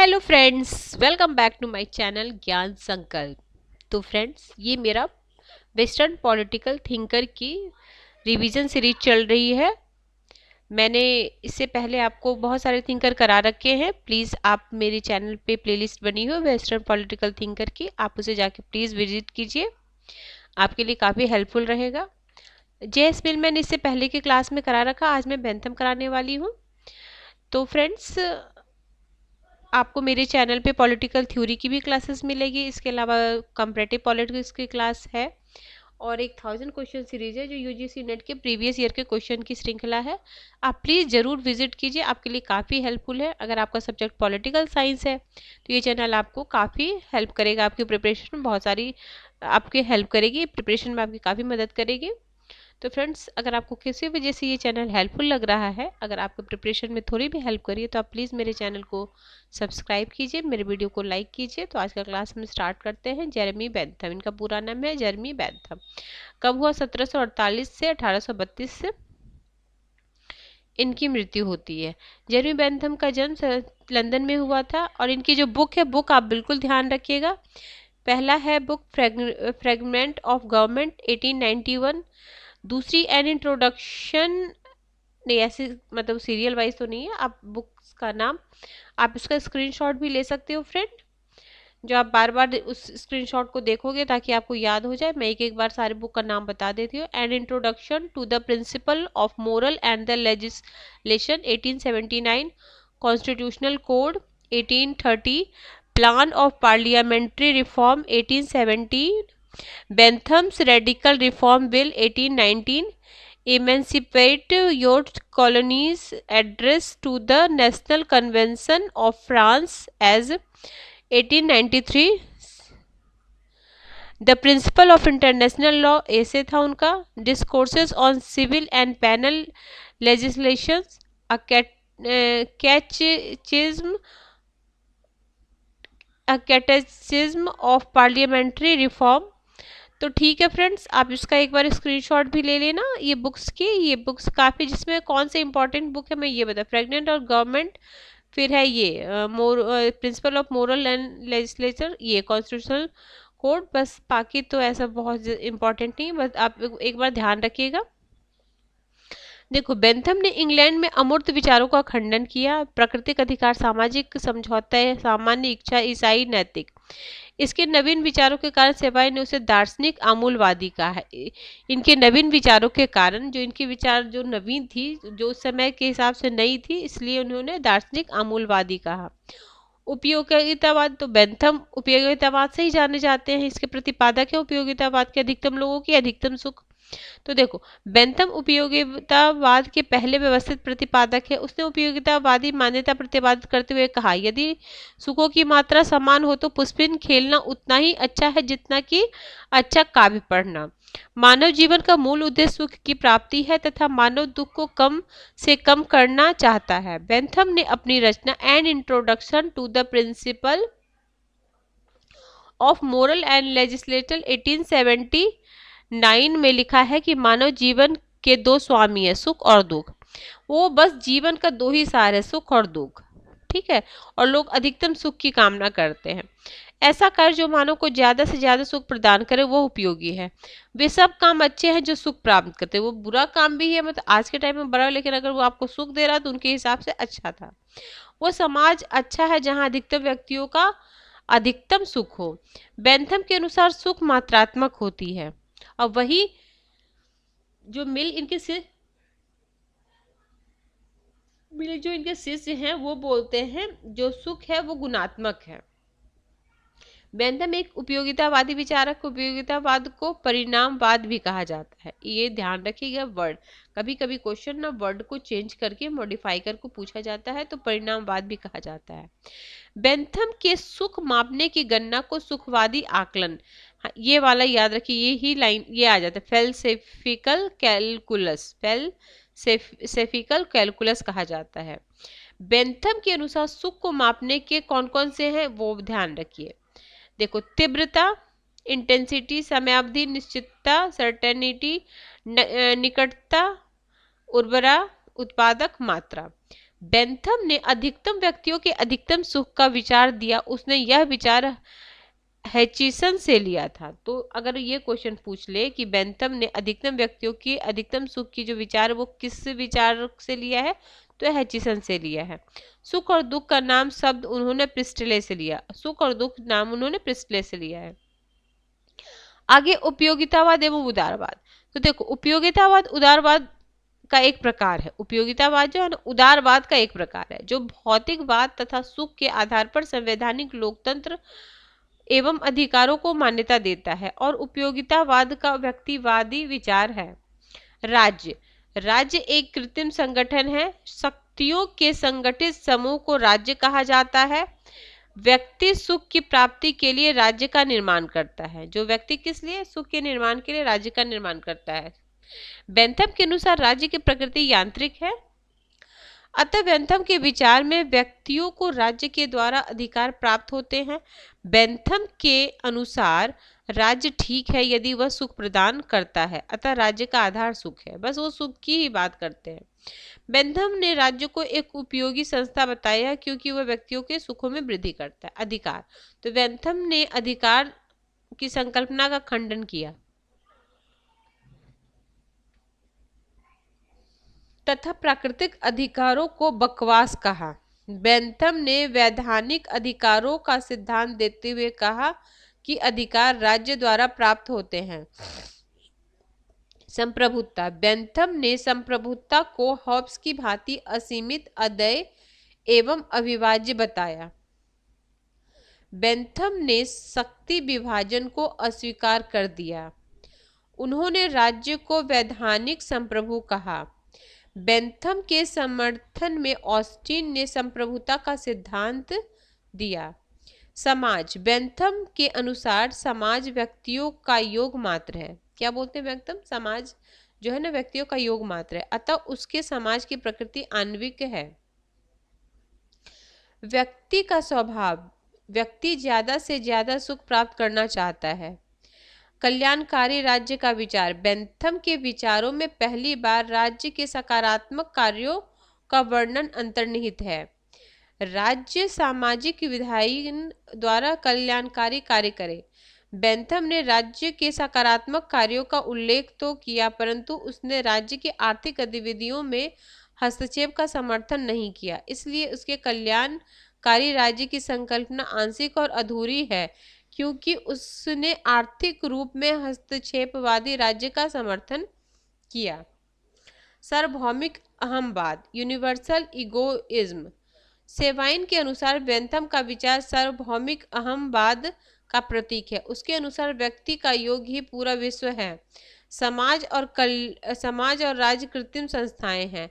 Hello friends, welcome back to my channel Gyan Sankalp. तो friends, ये मेरा वेस्टर्न पॉलिटिकल थिंकर की रिवीजन सीरीज चल रही है। मैंने इससे पहले आपको बहुत सारे थिंकर करा रखे हैं। प्लीज़ आप मेरे चैनल पे प्लेलिस्ट बनी हो वेस्टर्न पॉलिटिकल थिंकर की, आप उसे जाके प्लीज़ विजिट कीजिए, आपके लिए काफ़ी हेल्पफुल रहेगा। जेएस मिल मैंने इससे पहले की क्लास में करा रखा, आज मैं बेंथम कराने वाली हूँ। तो फ्रेंड्स, आपको मेरे चैनल पे पॉलिटिकल थ्योरी की भी क्लासेस मिलेगी, इसके अलावा कंपैरेटिव पॉलिटिक्स की क्लास है और एक 1000 क्वेश्चन सीरीज है जो यूजीसी नेट के प्रीवियस ईयर के क्वेश्चन की श्रृंखला है। आप प्लीज़ ज़रूर विजिट कीजिए, आपके लिए काफ़ी हेल्पफुल है। अगर आपका सब्जेक्ट पॉलिटिकल साइंस है तो ये चैनल आपको काफ़ी हेल्प करेगा, आपकी प्रिपरेशन में बहुत सारी आपकी हेल्प करेगी, प्रिपरेशन में आपकी काफ़ी मदद करेगी। तो फ्रेंड्स, अगर आपको किसी वजह से ये चैनल हेल्पफुल लग रहा है, अगर आपको प्रिपरेशन में थोड़ी भी हेल्प करिए, तो आप प्लीज़ मेरे चैनल को सब्सक्राइब कीजिए, मेरे वीडियो को लाइक कीजिए। तो आज का क्लास में स्टार्ट करते हैं। जेरेमी बेंथम, इनका पूरा नाम है जेरेमी बेंथम। कब हुआ? 1748 से 1832 से इनकी मृत्यु होती है। जेरेमी बेंथम का जन्म लंदन में हुआ था और इनकी जो बुक है, बुक आप बिल्कुल ध्यान रखिएगा। पहला है बुक फ्रेगमेंट ऑफ गवर्नमेंट 1891, दूसरी एन इंट्रोडक्शन, नहीं ऐसे मतलब सीरियल वाइज तो नहीं है, आप बुक्स का नाम आप इसका स्क्रीनशॉट भी ले सकते हो फ्रेंड, जो आप बार बार उस स्क्रीनशॉट को देखोगे ताकि आपको याद हो जाए। मैं एक एक बार सारे बुक का नाम बता देती हूँ। An introduction to the principle of moral and the legislation 1879, constitutional code 1830, plan of parliamentary reform 1870, Bentham's radical reform bill 1819, emancipate your colonies address to the national convention of France as 1893, the principle of international law ऐसे था उनका, discourses on civil and penal legislation, catechism of parliamentary reform. तो ठीक है friends, आप इसका एक बार screenshot भी ले लेना ये बुक्स की। ये बुक्स काफ़ी, जिसमें कौन से इंपॉर्टेंट बुक है मैं ये बता, प्रेग्नेंट और गवर्नमेंट, फिर है ये principal of moral and legislature, ये कॉन्स्टिट्यूशनल कोड। बस बाकी तो ऐसा बहुत इंपॉर्टेंट नहीं, बस आप एक बार ध्यान रखिएगा। देखो, बेंथम ने इंग्लैंड में अमूर्त विचारों का खंडन किया। प्राकृतिक अधिकार, सामाजिक समझौता, सामान्य इच्छा, ईसाई नैतिक, इसके नवीन विचारों के कारण सेवाई ने उसे दार्शनिक आमूलवादी कहा है। इनके नवीन विचारों के कारण, जो इनके विचार जो नवीन थी, जो उस समय के हिसाब से नई थी, इसलिए उन्होंने दार्शनिक आमूलवादी कहा। उपयोगितावाद, तो बेंथम उपयोगितावाद से ही जाने जाते हैं, इसके प्रतिपादक है। उपयोगितावाद के अधिकतम लोगों की अधिकतम सुख। तो देखो, बेंथम उपयोगितावाद के पहले व्यवस्थित प्रतिपादक है। उसने उपयोगितावादी मान्यता प्रतिपादित करते हुए कहा, यदि सुखों की मात्रा समान हो तो पुष्पिन खेलना उतना ही अच्छा है जितना कि अच्छा काव्य पढ़ना। मानव जीवन का मूल उद्देश्य सुख की प्राप्ति है तथा मानव दुख को कम से कम करना चाहता है। बेंथम ने अपनी रचना an introduction to the principle of moral and legislator 1879 में लिखा है कि मानव जीवन के दो स्वामी है, सुख और दुख। वो बस जीवन का दो ही सार है, सुख और दुख, ठीक है। और लोग अधिकतम सुख की कामना करते हैं। ऐसा कार्य जो मानव को ज्यादा से ज्यादा सुख प्रदान करे वो उपयोगी है। वे सब काम अच्छे हैं जो सुख प्राप्त करते हैं। वो बुरा काम भी है, मतलब आज के टाइम में बुरा, लेकिन अगर वो आपको सुख दे रहा तो उनके हिसाब से अच्छा था। वो समाज अच्छा है जहां अधिकतम व्यक्तियों का अधिकतम सुख हो। बेंथम के अनुसार सुख मात्रात्मक होती है और वही जो इनके शिष्य हैं वो बोलते हैं जो सुख है वो गुणात्मक है। बेंथम एक उपयोगितावादी विचारक, उपयोगितावाद को परिणामवाद भी कहा जाता है। ये ध्यान रखिएगा वर्ड, कभी कभी क्वेश्चन ना वर्ड को चेंज करके मॉडिफाई करके पूछा जाता है, तो परिणामवाद भी कहा जाता है। बेंथम के सुख मापने की गणना को सुखवादी आकलन, हाँ, ये वाला याद रखिए, ये ही लाइन ये आ जाता है, फेलसेफिकल कैलकुलस कहा जाता है। बेंथम के अनुसार सुख को मापने के कौन कौन से हैं वो ध्यान रखिए। देखो, तीव्रता, इंटेंसिटी, समयावधि, निश्चितता, सर्टेनिटी, निकटता, उर्वरा, उत्पादक, मात्रा। बेंथम ने अधिकतम व्यक्तियों के अधिकतम सुख का विचार दिया। उसने यह विचार हैचिसन से लिया था। तो अगर ये क्वेश्चन पूछ ले कि बेंथम ने अधिकतम व्यक्तियों की अधिकतम सुख की जो विचार वो किस विचार से लिया है, तो हैचिसन से लिया है। सुख और दुख का नाम शब्द उन्होंने प्रिस्टले से लिया। सुख और दुख नाम उन्होंने प्रिस्टले से लिया है। आगे उपयोगितावाद एवं उदारवाद। तो देखो, उपयोगितावाद उदारवाद का एक प्रकार है। उपयोगितावाद जो है ना, उदारवाद का एक प्रकार है जो भौतिकवाद तथा सुख के आधार पर संवैधानिक लोकतंत्र एवं अधिकारों को मान्यता देता है। और उपयोगितावाद का व्यक्तिवादी विचार है। राज्य। राज्य एक कृत्रिम संगठन है। शक्तियों के संगठित समूह को राज्य कहा जाता है। व्यक्ति सुख की प्राप्ति के लिए राज्य का निर्माण करता है। जो व्यक्ति किस लिए? सुख के निर्माण के लिए राज्य का निर्माण करता है। बेंथम के अनुसार राज्य की प्रकृति यांत्रिक है। अतः बेंथम के विचार में व्यक्तियों को राज्य के द्वारा अधिकार प्राप्त होते हैं। बेंथम के अनुसार राज्य ठीक है यदि वह सुख प्रदान करता है। अतः राज्य का आधार सुख है। बस वो सुख की ही बात करते हैं। बेंथम ने राज्य को एक उपयोगी संस्था बताया क्योंकि वह व्यक्तियों के सुखों में वृद्धि करता है। अधिकार। तो बेंथम ने अधिकार की संकल्पना का खंडन किया तथा प्राकृतिक अधिकारों को बकवास कहा। बेंथम ने वैधानिक अधिकारों का सिद्धांत देते हुए कहा कि अधिकार राज्य द्वारा प्राप्त होते हैं। संप्रभुता। बेंथम ने संप्रभुता को हॉब्स की भांति असीमित, अद्वैय एवं अविभाज्य बताया। बेंथम ने शक्ति विभाजन को अस्वीकार कर दिया। उन्होंने राज्य को वैधानिक संप्रभु कहा। बेंथम के समर्थन में ऑस्टिन ने संप्रभुता का सिद्धांत दिया। समाज। बेंथम के अनुसार समाज व्यक्तियों का योग मात्र है। क्या बोलते हैं बेंथम? समाज जो है ना व्यक्तियों का योग मात्र है, अतः उसके समाज की प्रकृति आणविक है। व्यक्ति का स्वभाव। व्यक्ति ज्यादा से ज्यादा सुख प्राप्त करना चाहता है। कल्याणकारी राज्य का विचार। बेंथम के विचारों में पहली बार राज्य के सकारात्मक कार्यों का वर्णन अंतर्निहित है। राज्य सामाजिक विधायन द्वारा कल्याणकारी कार्य करे। बेंथम ने राज्य के सकारात्मक कार्यों का उल्लेख तो किया, परंतु उसने राज्य की आर्थिक गतिविधियों में हस्तक्षेप का समर्थन नहीं किया। इसलिए उसके कल्याणकारी राज्य की संकल्पना आंशिक और अधूरी है, क्योंकि उसने आर्थिक रूप में हस्तक्षेपवादी राज्य का समर्थन किया। सार्वभौमिक अहमवाद, यूनिवर्सल इगोइज्म। सेवाइन के अनुसार बेंथम का विचार सार्वभौमिक अहमवाद का प्रतीक है। उसके अनुसार व्यक्ति का योग ही पूरा विश्व है। समाज और राज्य कृत्रिम संस्थाएं हैं।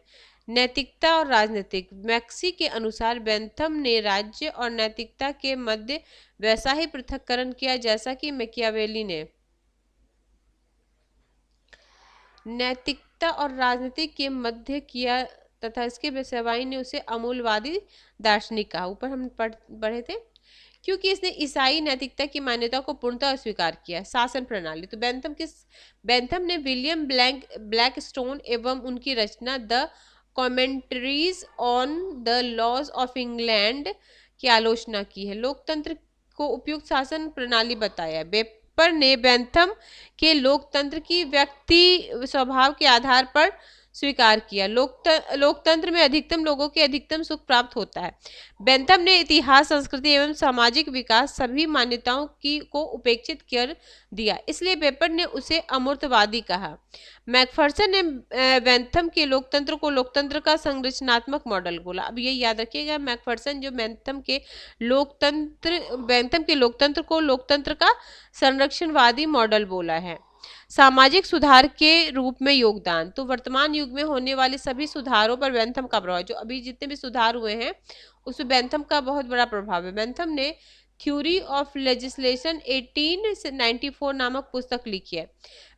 नैतिकता और राजनीतिक। मैक्सी के अनुसार बेंथम ने राज्य और नैतिकता के मध्य वैसा ही पृथक्करण किया जैसा कि मैकियावेली ने। नैतिकता और राजनीति के मध्य किया तथा इसके बेसवाई ने उसे अमूलवादी दार्शनिक कहा। ऊपर हम पढ़े थे। क्योंकि इसने ईसाई नैतिकता की मान्यता को पूर्णतः अस्वीकार किया। शासन प्रणाली। तो बेंथम ने विलियम ब्लैकस्टोन एवं उनकी रचना the commentaries on the laws of England की आलोचना की है। लोकतंत्र को उपयुक्त शासन प्रणाली बताया। वेपर ने बेंथम के लोकतंत्र की व्यक्ति स्वभाव के आधार पर स्वीकार किया। लोकतंत्र में अधिकतम लोगों के अधिकतम सुख प्राप्त होता है। बेंथम ने इतिहास, संस्कृति एवं सामाजिक विकास सभी मान्यताओं को उपेक्षित कर दिया, इसलिए वेपर ने उसे अमूर्तवादी कहा। मैकफर्सन ने बेंथम के लोकतंत्र को लोकतंत्र का संरचनात्मक मॉडल बोला। अब ये याद रखिएगा, मैकफर्सन जो बेंथम के लोकतंत्र को लोकतंत्र का संरक्षणवादी मॉडल बोला है। सामाजिक सुधार के रूप में योगदान। तो वर्तमान युग में होने वाले सभी सुधारों पर बेंथम का प्रभाव, जो अभी जितने भी सुधार हुए हैं उसमें बेंथम का बहुत बड़ा प्रभाव है। बेंथम ने थ्योरी ऑफ लेजिस्लेशन 1894 नामक पुस्तक लिखी है।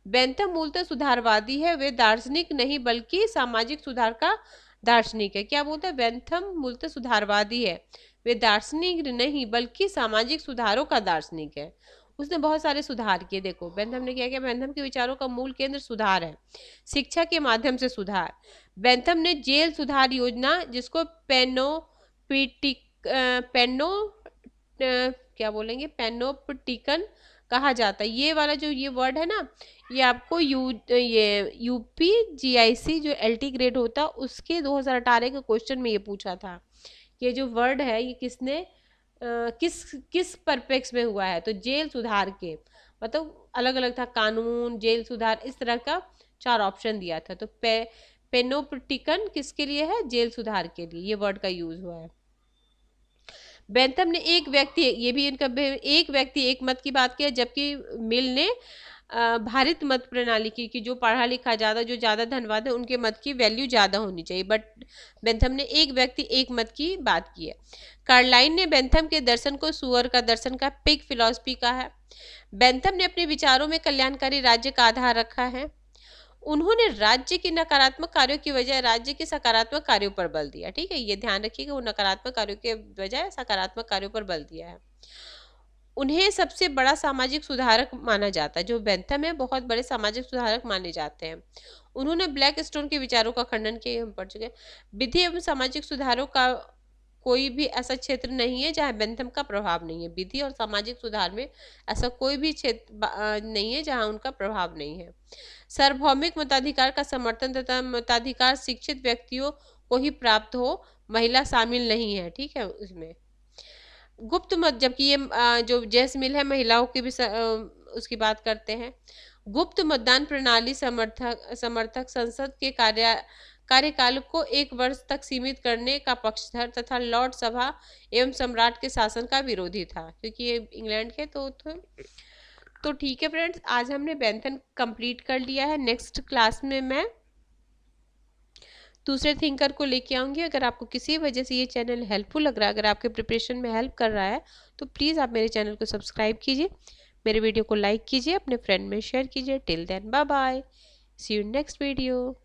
बेंथम मूलतः सुधारवादी है। वे दार्शनिक नहीं बल्कि सामाजिक सुधार का दार्शनिक है। क्या बोलता है? बेंथम मूलतः सुधारवादी है। वे दार्शनिक नहीं बल्कि सामाजिक सुधारों का दार्शनिक है। उसने बहुत सारे सुधार किए। देखो बेंथम ने क्या किया, बेंथम के विचारों का मूल केंद्र सुधार है, शिक्षा के माध्यम से सुधार। बेंथम ने जेल सुधार योजना, जिसको पेनोपिटिक पेनो क्या बोलेंगे, पेनोप्टिकन कहा जाता है, ये वाला जो ये वर्ड है ना, ये आपको ये यूपी जीआईसी जो एलटी ग्रेड होता है उसके 2018 के क्वेश्चन में ये पूछा था। ये जो वर्ड है ये किसने किस किस परपेक्स में हुआ है, तो जेल सुधार के, मतलब अलग अलग था, कानून, जेल सुधार, इस तरह का 4 ऑप्शन दिया था। तो पेनोप्टिकन किसके लिए है, जेल सुधार के लिए ये वर्ड का यूज हुआ है। बेंथम ने एक व्यक्ति, ये भी इनका एक व्यक्ति एक मत की बात किया, जबकि मिल ने भारित मत प्रणाली की कि जो पढ़ा लिखा ज्यादा, जो ज्यादा धनवान है उनके मत की वैल्यू ज्यादा होनी चाहिए, बट बेंथम ने एक व्यक्ति एक मत की बात की है। कार्लाइन ने बेंथम के दर्शन को सुअर का दर्शन का, पिग फिलॉसफी का है। बेंथम ने अपने विचारों में कल्याणकारी राज्य का आधार रखा है। उन्होंने राज्य के नकारात्मक कार्यों की बजाय राज्य के सकारात्मक कार्यों पर बल दिया। ठीक है, ये ध्यान रखिएगा, वो नकारात्मक कार्यों के बजाय सकारात्मक कार्यों पर बल दिया है। उन्हें सबसे बड़ा सामाजिक सुधारक माना जाता है, जो बेंथम है बहुत बड़े सामाजिक सुधारक माने जाते हैं। उन्होंने ब्लैक स्टोन के विचारों का खंडन किया, हम पढ़ चुके हैं। विधि एवं सामाजिक सुधारों का कोई भी ऐसा क्षेत्र नहीं है जहाँ बेंथम का प्रभाव नहीं है। विधि और सामाजिक सुधार में ऐसा कोई भी क्षेत्र नहीं है जहाँ उनका प्रभाव नहीं है। सार्वभौमिक मताधिकार का समर्थन तथा मताधिकार शिक्षित व्यक्तियों को ही प्राप्त हो, महिला शामिल नहीं है। ठीक है, उसमें गुप्त मत, जबकि ये जो जेस मिल है महिलाओं की भी उसकी बात करते हैं। गुप्त मतदान प्रणाली समर्थक संसद के कार्यकाल को 1 वर्ष तक सीमित करने का पक्षधर तथा लॉर्ड सभा एवं सम्राट के शासन का विरोधी था, क्योंकि ये इंग्लैंड के तो ठीक है फ्रेंड्स, आज हमने बेंथम कंप्लीट कर लिया है। नेक्स्ट क्लास में मैं दूसरे थिंकर को लेके आऊंगी। अगर आपको किसी वजह से ये चैनल हेल्पफुल लग रहा है, अगर आपके प्रिपरेशन में हेल्प कर रहा है, तो प्लीज़ आप मेरे चैनल को सब्सक्राइब कीजिए, मेरे वीडियो को लाइक कीजिए, अपने फ्रेंड में शेयर कीजिए। Till then bye bye, see you next video.